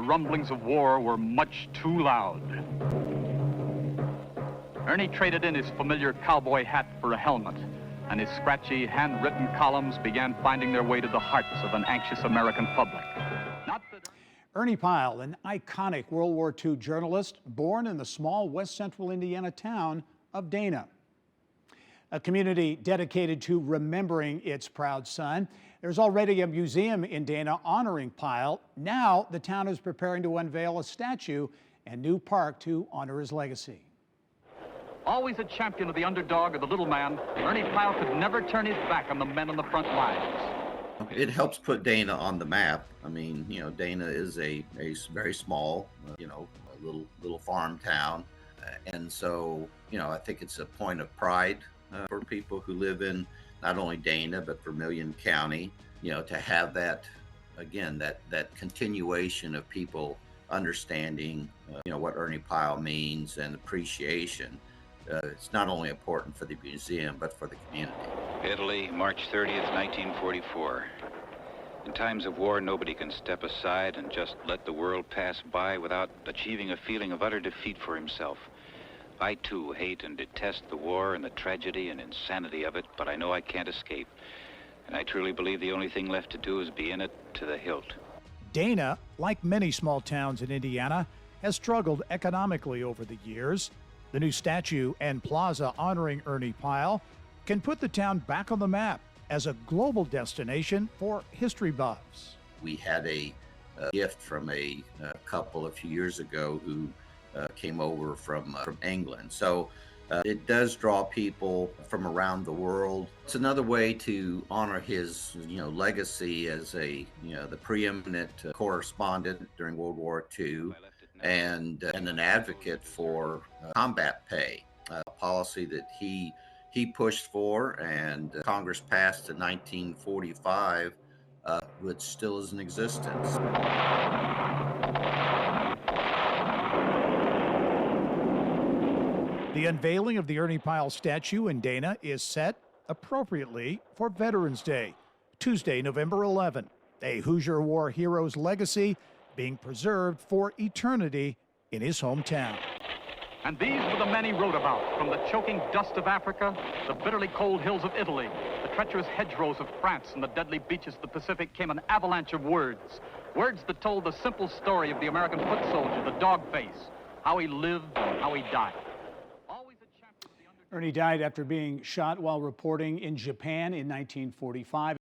rumblings of war were much too loud. Ernie traded in his familiar cowboy hat for a helmet, and his scratchy, handwritten columns began finding their way to the hearts of an anxious American public. Not that Ernie Pyle, an iconic World War II journalist, born in the small west central Indiana town of Dana. A community dedicated to remembering its proud son. There's already a museum in Dana honoring Pyle. Now the town is preparing to unveil a statue and new park to honor his legacy. always a champion of the underdog or the little man, Ernie Pyle could never turn his back on the men on the front lines. It helps put Dana on the map. I mean, you know, Dana is a very small, little farm town. And so, you know, I think it's a point of pride for people who live in not only Dana, but Vermilion County, you know, to have that, again, that continuation of people understanding, what Ernie Pyle means and appreciation. It's not only important for the museum, but for the community. Italy, March 30th, 1944. In times of war, nobody can step aside and just let the world pass by without achieving a feeling of utter defeat for himself. I, too, hate and detest the war and the tragedy and insanity of it, but I know I can't escape. And I truly believe the only thing left to do is be in it to the hilt. Dana, like many small towns in Indiana, has struggled economically over the years. The new statue and plaza honoring Ernie Pyle can put the town back on the map as a global destination for history buffs. We had a gift from a couple a few years ago who came over from England. So it does draw people from around the world. It's another way to honor his, legacy as the preeminent correspondent during World War II and an advocate for combat pay, a policy that he pushed for and Congress passed in 1945, which still is in existence. The unveiling of the Ernie Pyle statue in Dana is set appropriately for Veterans Day, Tuesday, November 11. A Hoosier War hero's legacy being preserved for eternity in his hometown. And these were the men he wrote about, from the choking dust of Africa, the bitterly cold hills of Italy, the treacherous hedgerows of France, and the deadly beaches of the Pacific came an avalanche of words. Words that told the simple story of the American foot soldier, the dog face, how he lived and how he died. Ernie died after being shot while reporting in Japan in 1945.